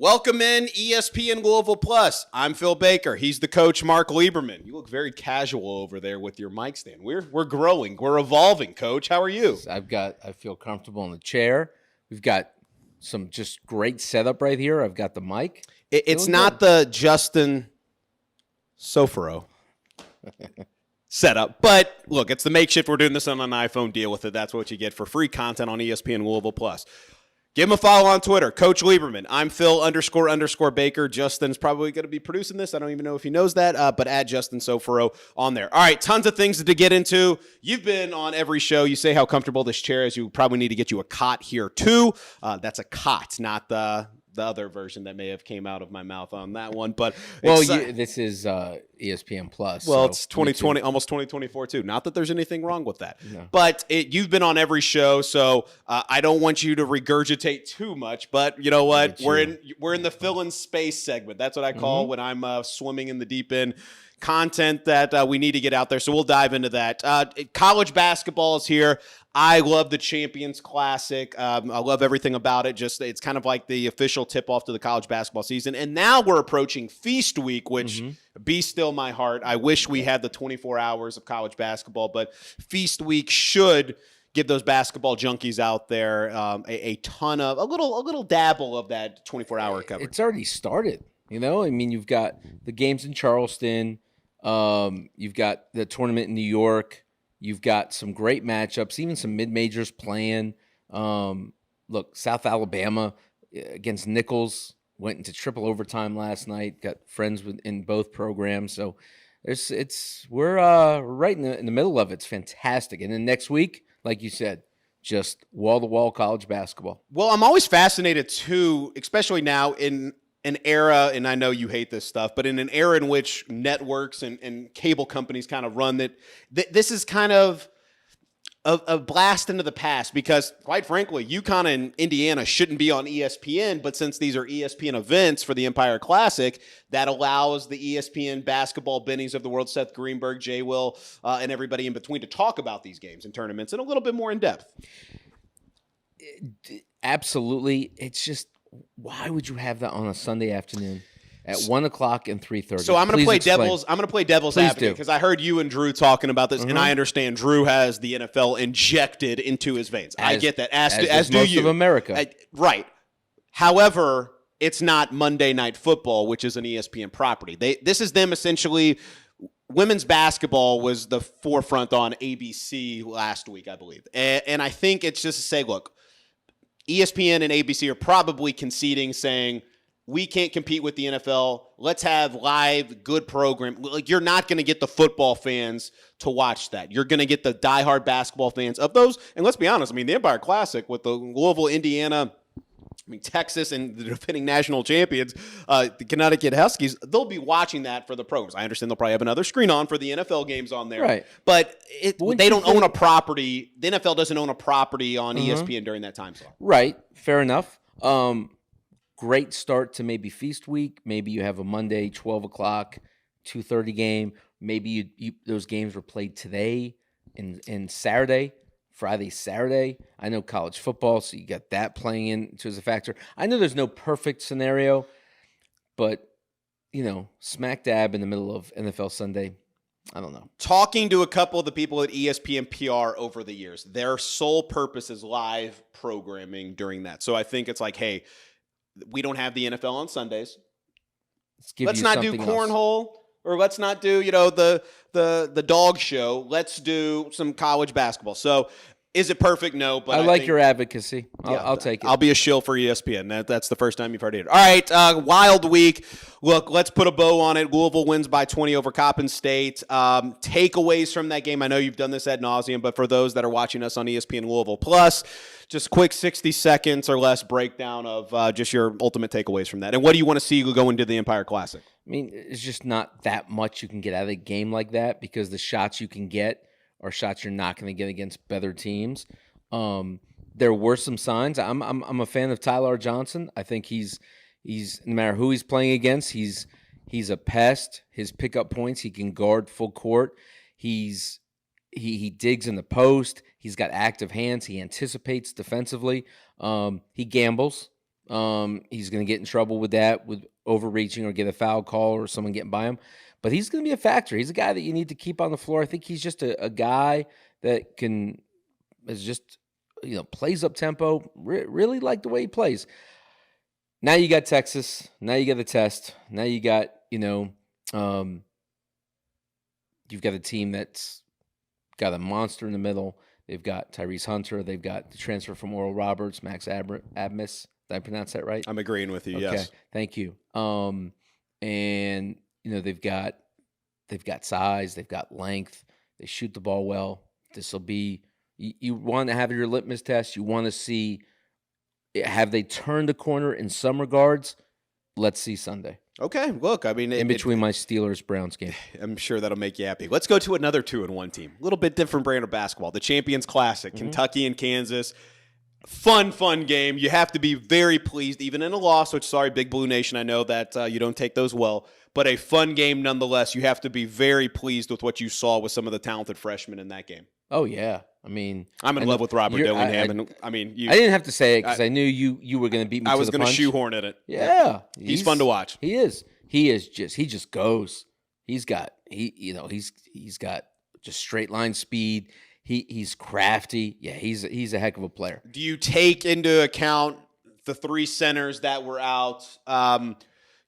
Welcome in ESPN Louisville Plus. I'm Phil Baker. He's the Coach Mark Lieberman. You look very casual over there with your mic stand. We're growing. We're evolving, Coach. How are you? I feel comfortable in the chair. We've got some just great setup right here. I've got the mic. It's not the Justin Soforo setup, but look, it's the makeshift. We're doing this on an iPhone. Deal with it. That's what you get for free content on ESPN Louisville Plus. Give him a follow on Twitter, Coach Lieberman. I'm Phil__Baker. Justin's probably going to be producing this. I don't even know if he knows that, but add Justin Soforo on there. All right, tons of things to get into. You've been on every show. You say how comfortable this chair is. You probably need to get you a cot here, too. That's a cot, not the other version that may have came out of my mouth on that one. But this is ESPN Plus. Well, so it's 2020, almost 2024 too. Not that there's anything wrong with that, no. But you've been on every show, so I don't want you to regurgitate too much. But you know what? We're in the fill in space segment. That's what I call when I'm swimming in the deep end. Content that we need to get out there, so we'll dive into that. College basketball is here. I love the Champions Classic. I love everything about it. It's kind of like the official tip-off to the college basketball season. And now we're approaching Feast Week, which be still my heart. I wish we had the 24 hours of college basketball, but Feast Week should give those basketball junkies out there a ton of a little dabble of that 24-hour coverage. It's already started. You know, I mean, you've got the games in Charleston. You've got the tournament in New York. You've got some great matchups, even some mid-majors playing. Look, South Alabama against Nichols went into triple overtime last night. Got friends in both programs, so we're right in the middle of it. It's fantastic. And then next week, like you said, just wall-to-wall college basketball. Well, I'm always fascinated too, especially now in an era, and I know you hate this stuff, but in an era in which networks and cable companies kind of run that, this is kind of a blast into the past because, quite frankly, UConn and Indiana shouldn't be on ESPN, but since these are ESPN events for the Empire Classic, that allows the ESPN basketball bennies of the world, Seth Greenberg, Jay Will, and everybody in between to talk about these games and tournaments in a little bit more in depth. Absolutely. It's just, why would you have that on a Sunday afternoon at 1 o'clock and 3:30? So I'm going to play devil's advocate because I heard you and Drew talking about this, and I understand Drew has the NFL injected into his veins. I get that, as do most you. Of America, right? However, it's not Monday Night Football, which is an ESPN property. This is them essentially. Women's basketball was the forefront on ABC last week, I believe, and I think it's just to say, look. ESPN and ABC are probably conceding, saying, we can't compete with the NFL. Let's have live, good program. Like, you're not going to get the football fans to watch that. You're going to get the diehard basketball fans of those. And let's be honest, I mean, the Empire Classic with the Louisville, Indiana, Texas, and the defending national champions, the Connecticut Huskies, they'll be watching that for the programs. I understand they'll probably have another screen on for the NFL games on there. Right. But they don't own a property. The NFL doesn't own a property on ESPN during that time slot. Right. Fair enough. Great start to maybe Feast Week. Maybe you have a Monday, 12 o'clock, 2:30 game. Maybe those games were played today and Saturday. Friday, Saturday. I know college football, so you got that playing into as a factor. I know there's no perfect scenario, but, smack dab in the middle of NFL Sunday, I don't know. Talking to a couple of the people at ESPN PR over the years, their sole purpose is live programming during that. So I think it's like, hey, we don't have the NFL on Sundays. Let's not do cornhole. Or let's not do, the dog show. Let's do some college basketball. So is it perfect? No, but I like your advocacy. I'll take it. I'll be a shill for ESPN. That's the first time you've heard it. All right, wild week. Look, let's put a bow on it. Louisville wins by 20 over Coppin State. Takeaways from that game. I know you've done this ad nauseum, but for those that are watching us on ESPN Louisville Plus, just quick 60 seconds or less breakdown of just your ultimate takeaways from that. And what do you want to see go into the Empire Classic? I mean, it's just not that much you can get out of a game like that because the shots you can get are shots you're not going to get against better teams. There were some signs. I'm a fan of Tyler Johnson. I think he's no matter who he's playing against, he's a pest. His pickup points, he can guard full court. He digs in the post. He's got active hands. He anticipates defensively. He gambles. He's going to get in trouble with that, with overreaching or get a foul call or someone getting by him. But he's going to be a factor. He's a guy that you need to keep on the floor. I think he's just a guy that is just, plays up tempo. Really like the way he plays. Now you got Texas. Now you got the test. Now you got, you've got a team that's got a monster in the middle. They've got Tyrese Hunter. They've got the transfer from Oral Roberts, Max Abmas. Did I pronounce that right? I'm agreeing with you. Okay. Yes. Thank you. And they've got size. They've got length. They shoot the ball well. This will be. You want to have your litmus test. You want to see, have they turned the corner in some regards? Let's see Sunday. Okay, look, I mean... In between my Steelers-Browns game. I'm sure that'll make you happy. Let's go to another 2-1 team. A little bit different brand of basketball. The Champions Classic, Kentucky and Kansas. Fun game. You have to be very pleased, even in a loss, which, sorry, Big Blue Nation, I know that you don't take those well, but a fun game nonetheless. You have to be very pleased with what you saw with some of the talented freshmen in that game. Oh, yeah. I mean, I'm in love with Robert Dillingham. I didn't have to say it because I knew you were going to beat me. I was going to shoehorn at it. Yeah, he's fun to watch. He is. He just goes. He's got just straight line speed. He's crafty. Yeah, he's a heck of a player. Do you take into account the three centers that were out?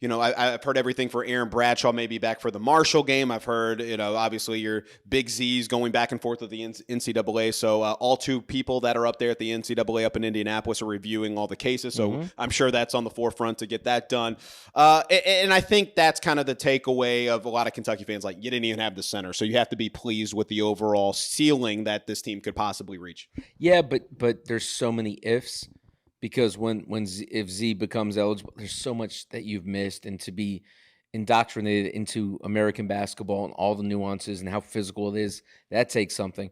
I've heard everything for Aaron Bradshaw maybe back for the Marshall game. I've heard, obviously your Big Z's going back and forth with the NCAA. So all two people that are up there at the NCAA up in Indianapolis are reviewing all the cases. So I'm sure that's on the forefront to get that done. And I think that's kind of the takeaway of a lot of Kentucky fans. Like, you didn't even have the center. So you have to be pleased with the overall ceiling that this team could possibly reach. Yeah, but there's so many ifs. Because if Z becomes eligible, there's so much that you've missed, and to be indoctrinated into American basketball and all the nuances and how physical it is, that takes something.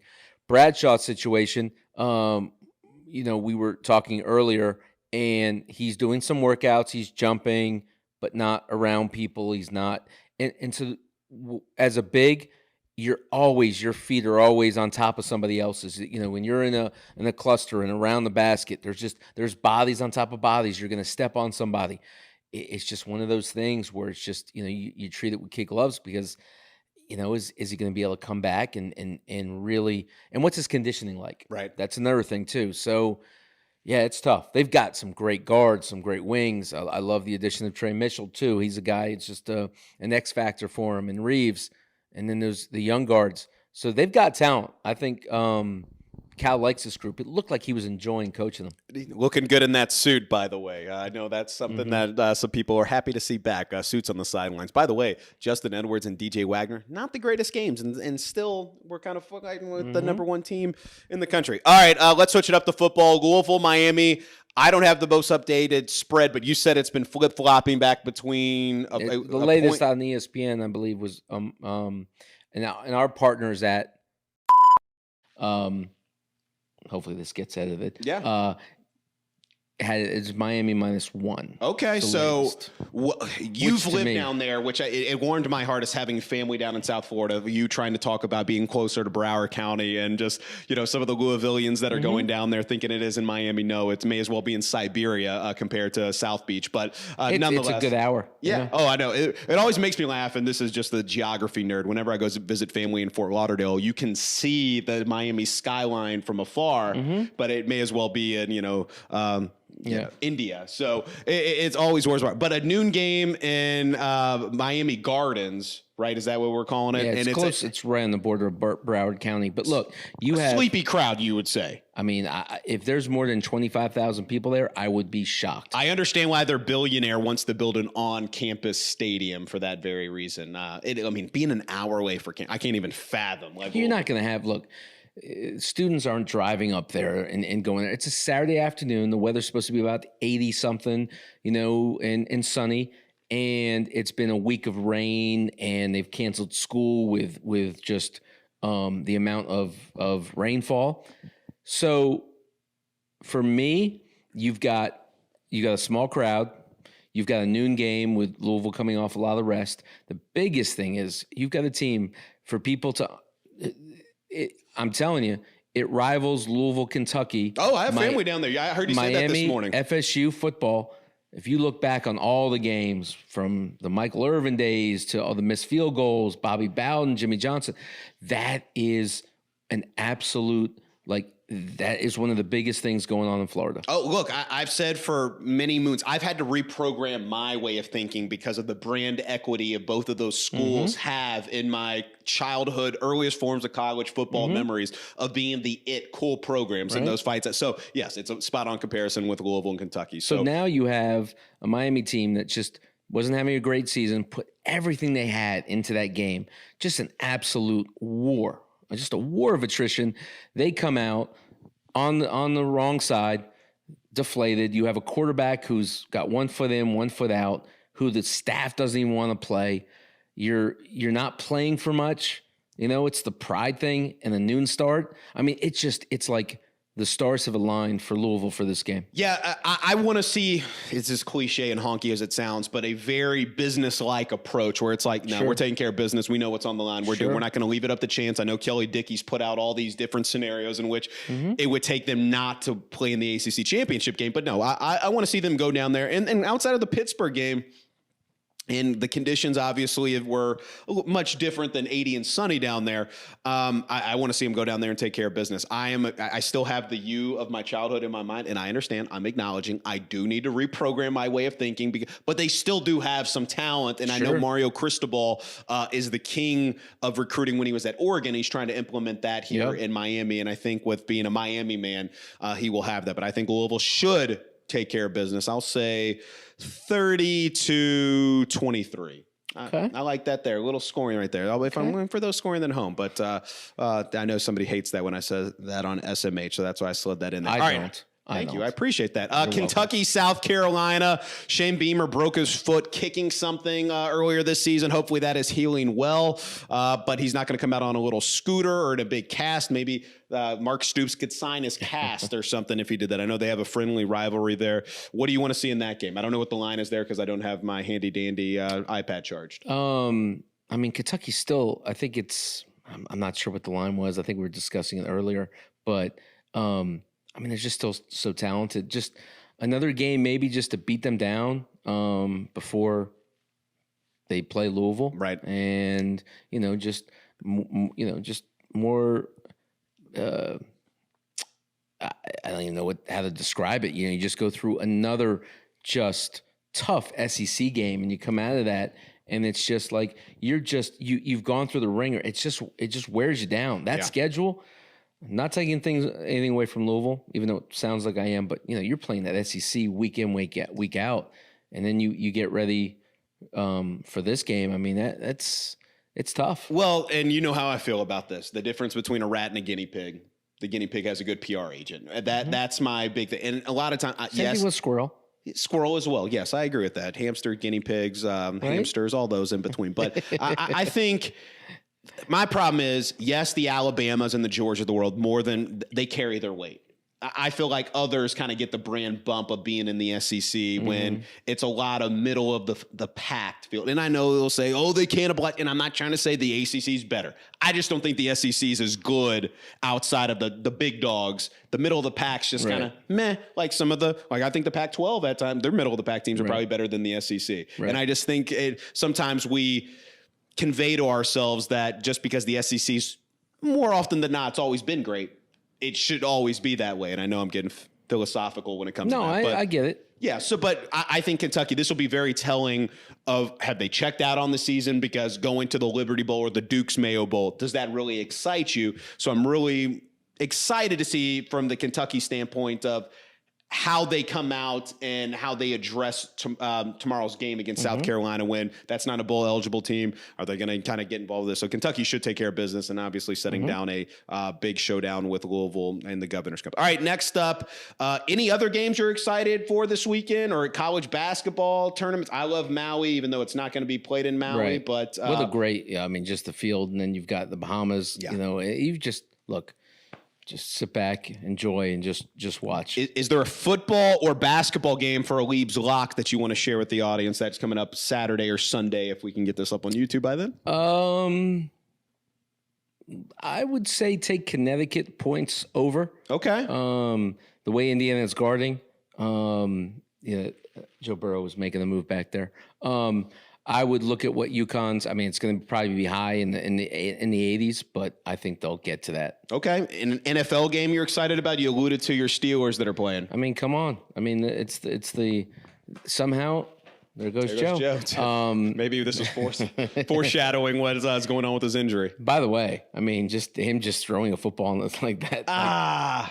Bradshaw's situation, we were talking earlier, and he's doing some workouts. He's jumping, but not around people. He's not, and so as a big, your feet are always on top of somebody else's. When you're in a cluster and around the basket, there's bodies on top of bodies. You're going to step on somebody. It's just one of those things where it's just, you treat it with kid gloves because, is he going to be able to come back and really, and what's his conditioning like? Right. That's another thing too. So yeah, it's tough. They've got some great guards, some great wings. I love the addition of Trey Mitchell too. He's a guy, it's just an X factor for him, and Reeves. And then there's the young guards. So they've got talent. I think Cal likes this group. It looked like he was enjoying coaching them. Looking good in that suit, by the way. I know that's something that some people are happy to see back, suits on the sidelines. By the way, Justin Edwards and DJ Wagner, not the greatest games, and still we're kind of fighting with the number one team in the country. All right, let's switch it up to football. Louisville, Miami. I don't have the most updated spread, but you said it's been flip-flopping back between the latest on ESPN, I believe, was and our partners at hopefully this gets edited. Yeah. It's Miami -1. Okay, so you've lived down there, which it warmed my heart as having family down in South Florida. You trying to talk about being closer to Broward County and just, some of the Louisvillians that are going down there thinking it is in Miami. No, it may as well be in Siberia compared to South Beach. But nonetheless, it's a good hour. Yeah. Oh, I know. It always makes me laugh, and this is just the geography nerd. Whenever I go visit family in Fort Lauderdale, you can see the Miami skyline from afar, but it may as well be in, India. So it's always worth it. But a noon game in Miami Gardens, right? Is that what we're calling it? Yeah, it's close. It's right on the border of Broward County. But look, you have sleepy crowd, you would say. I mean, if there's more than 25,000 people there, I would be shocked. I understand why their billionaire wants to build an on-campus stadium for that very reason. Being an hour away I can't even fathom. You're not going to have, students aren't driving up there and going there. It's a Saturday afternoon. The weather's supposed to be about 80-something, and sunny. And it's been a week of rain, and they've canceled school with just the amount of rainfall. So for me, you've got a small crowd. You've got a noon game with Louisville coming off a lot of rest. The biggest thing is you've got a team for people to I'm telling you, it rivals Louisville, Kentucky. Oh, I have family down there. I heard you say that this morning. FSU football. If you look back on all the games from the Michael Irvin days to all the missed field goals, Bobby Bowden, Jimmy Johnson, that is an absolute, that is one of the biggest things going on in Florida. Oh, look, I've said for many moons, I've had to reprogram my way of thinking because of the brand equity of both of those schools have in my childhood, earliest forms of college football memories of being the cool programs in those fights. So, yes, it's a spot-on comparison with Louisville and Kentucky. So now you have a Miami team that just wasn't having a great season, put everything they had into that game. Just an absolute war. Just a war of attrition. They come out on the wrong side, deflated. You have a quarterback who's got 1 foot in, 1 foot out, who the staff doesn't even want to play. You're not playing for much. It's the pride thing and the noon start. I mean, it's like the stars have aligned for Louisville for this game. Yeah, I want to see, it's as cliche and honky as it sounds, but a very business-like approach where it's like, no, we're taking care of business. We know what's on the line. We're not going to leave it up to chance. I know Kelly Dickey's put out all these different scenarios in which it would take them not to play in the ACC championship game. But no, I want to see them go down there. And outside of the Pittsburgh game, and the conditions obviously were much different than 80 and sunny down there. I want to see him go down there and take care of business. I still have the you of my childhood in my mind, and I understand. I'm acknowledging I do need to reprogram my way of thinking, but they still do have some talent. And I know Mario Cristobal is the king of recruiting when he was at Oregon. He's trying to implement that here in Miami, and I think with being a Miami man, he will have that. But I think Louisville should take care of business. I'll say 30-23. Okay. I like that there. A little scoring right there. If I'm going for those scoring, then home. But I know somebody hates that when I say that on SMH, so that's why I slid that in there. I don't. Thank you. I appreciate that. Kentucky, South Carolina. Shane Beamer broke his foot kicking something earlier this season. Hopefully that is healing well. But he's not going to come out on a little scooter or in a big cast. Maybe Mark Stoops could sign his cast or something if he did that. I know they have a friendly rivalry there. What do you want to see in that game? I don't know what the line is there because I don't have my handy dandy iPad charged. I mean, Kentucky still, I think I'm not sure what the line was. I think we were discussing it earlier. But, I mean, they're just still so talented. Just another game, maybe just to beat them down before they play Louisville, right? And just more. I don't even know how to describe it. You just go through another just tough SEC game, and you come out of that, and it's just like you've gone through the ringer. It just wears you down. That schedule. Not taking anything away from Louisville, even though it sounds like I am, but you're playing that SEC week in, week out, and then you get ready for this game. I mean, it's tough. Well, and you know how I feel about this. The difference between a rat and a guinea pig. The guinea pig has a good PR agent. That's my big thing. And a lot of times, Same thing with squirrel. Squirrel as well. Yes, I agree with that. Hamster, guinea pigs, hamsters, all those in between. But I think. My problem is, yes, the Alabamas and the Georgia of the world, more than they carry their weight. I feel like others kind of get the brand bump of being in the SEC when it's a lot of middle of the packed field. And I know they'll say, oh, they can't apply. And I'm not trying to say the ACC is better. I just don't think the SEC is as good outside of the big dogs. The middle of the pack's just kind of meh. Like some of I think the Pac-12 at times, their middle of the pack teams are probably better than the SEC. Right. And I just think sometimes we convey to ourselves that just because the SEC's more often than not, it's always been great. It should always be that way. And I know I'm getting philosophical when it comes to that. No, I get it. Yeah. So, but I think Kentucky, this will be very telling of have they checked out on the season because going to the Liberty Bowl or the Duke's Mayo Bowl, does that really excite you? So I'm really excited to see from the Kentucky standpoint of how they come out and how they address tomorrow's game against South Carolina when that's not a bowl eligible team. Are they going to kind of get involved with this? So Kentucky should take care of business and obviously setting down a big showdown with Louisville and the Governor's Cup. All right, next up, any other games you're excited for this weekend or college basketball tournaments? I love Maui, even though it's not going to be played in Maui, but what a great, I mean, just the field. And then you've got the Bahamas, you just look. Just sit back, enjoy, and just watch. Is there a football or basketball game for a Leibs lock that you want to share with the audience that's coming up Saturday or Sunday if we can get this up on YouTube by then? I would say take Connecticut points over. Okay. The way Indiana's guarding, yeah, Joe Burrow was making the move back there. I would look at what UConn's. I mean, it's going to probably be high in the 80s, but I think they'll get to that. Okay. In an NFL game you're excited about, you alluded to your Steelers that are playing. I mean, come on. I mean, it's the somehow. There goes Joe. Maybe this is foreshadowing what is going on with his injury. By the way, I mean, just him just throwing a football like that.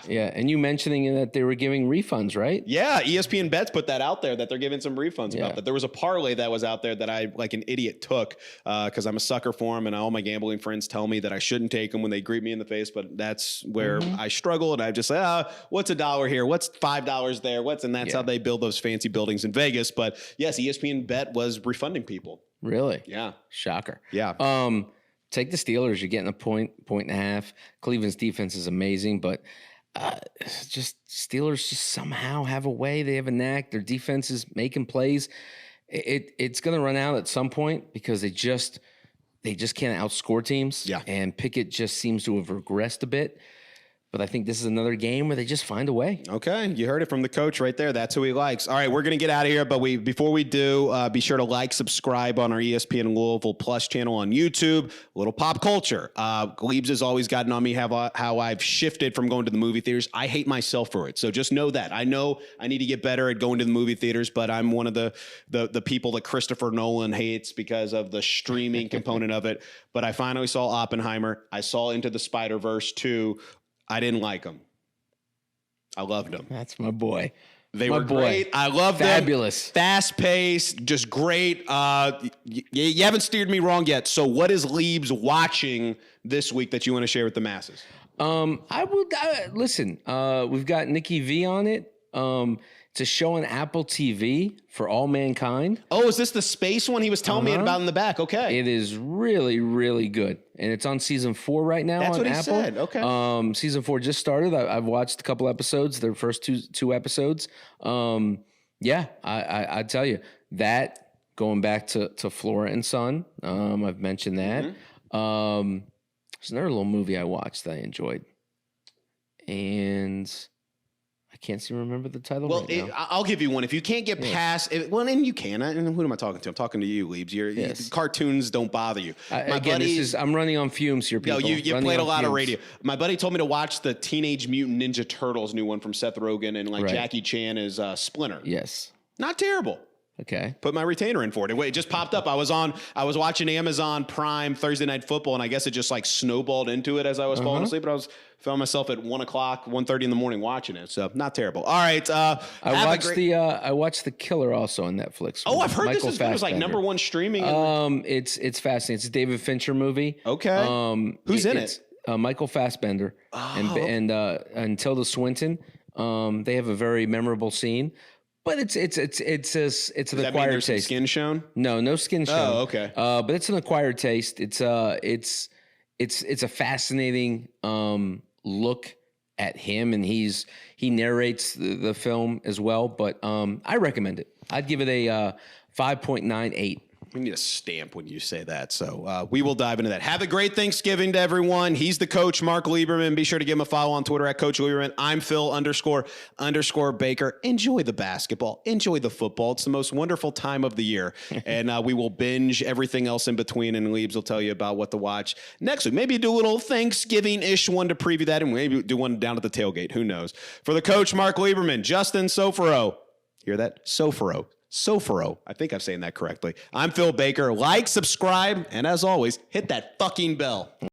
Yeah, and you mentioning that they were giving refunds, right? Yeah, ESPN Bets put that out there that they're giving some refunds about that. There was a parlay that was out there that I, like an idiot, took because I'm a sucker for them, and all my gambling friends tell me that I shouldn't take them when they greet me in the face, but that's where I struggle, and I just say, what's $1 here? What's $5 there? And that's how they build those fancy buildings in Vegas. But yes, ESPN Bet was refunding people. Really? Yeah. Shocker. Yeah. Take the Steelers. You're getting a point and a half. Cleveland's defense is amazing, but just Steelers just somehow have a way. They have a knack. Their defense is making plays. It's going to run out at some point because they just can't outscore teams. Yeah. And Pickett just seems to have regressed a bit. But I think this is another game where they just find a way. Okay, you heard it from the coach right there. That's who he likes. All right, we're going to get out of here. But before we do, be sure to like, subscribe on our ESPN Louisville Plus channel on YouTube. A little pop culture. Glebes has always gotten on me how I've shifted from going to the movie theaters. I hate myself for it. So just know that. I know I need to get better at going to the movie theaters, but I'm one of the people that Christopher Nolan hates because of the streaming component of it. But I finally saw Oppenheimer. I saw Into the Spider-Verse 2. I didn't like them. I loved them. That's my boy. They were great. I loved them. Fabulous. Fast paced, just great. You haven't steered me wrong yet. So what is Liebs watching this week that you want to share with the masses? Listen, we've got Nikki V on it. It's a show on Apple TV for all mankind. Oh, is this the space one he was telling me about in the back? Okay. It is really, really good. And it's on season 4 right now. That's on what he Apple. Said. Okay. Season 4 just started. I've watched a couple episodes, their first two episodes. I tell you, that going back to Flora and Son, I've mentioned that. There's another little movie I watched that I enjoyed. And I can't seem to remember the title. Well, right now. I'll give you one. If you can't get past it, well, then you can. And who am I talking to? I'm talking to you, Liebs. Cartoons don't bother you. I'm running on fumes here, people. No, you played a lot of radio. My buddy told me to watch the Teenage Mutant Ninja Turtles new one from Seth Rogen, and Jackie Chan is Splinter. Yes. Not terrible. Okay. Put my retainer in for it. It just popped up. I was watching Amazon Prime Thursday Night Football, and I guess it just snowballed into it as I was falling asleep. But found myself at 1:30 in the morning watching it. So not terrible. All right. I watched The Killer also on Netflix. Oh, I've heard this is good. It was #1 streaming. It's fascinating. It's a David Fincher movie. Okay. Who's in it? Michael Fassbender and Tilda Swinton. They have a very memorable scene. But it's an acquired taste. Skin shown? No skin shown. Oh, okay. But it's an acquired taste. It's a fascinating look at him, and he narrates the film as well. But I recommend it. I'd give it a 5.98. We need a stamp when you say that. So we will dive into that. Have a great Thanksgiving to everyone. He's the coach, Mark Lieberman. Be sure to give him a follow on Twitter at Coach Lieberman. I'm Phil _ Baker. Enjoy the basketball. Enjoy the football. It's the most wonderful time of the year. And we will binge everything else in between. And Liebs will tell you about what to watch next week. Maybe do a little Thanksgiving-ish one to preview that. And maybe do one down at the tailgate. Who knows? For the coach, Mark Lieberman, Justin Soforo. Hear that? Soforo. I think I'm saying that correctly. I'm Phil Baker. Like, subscribe, and as always, hit that fucking bell.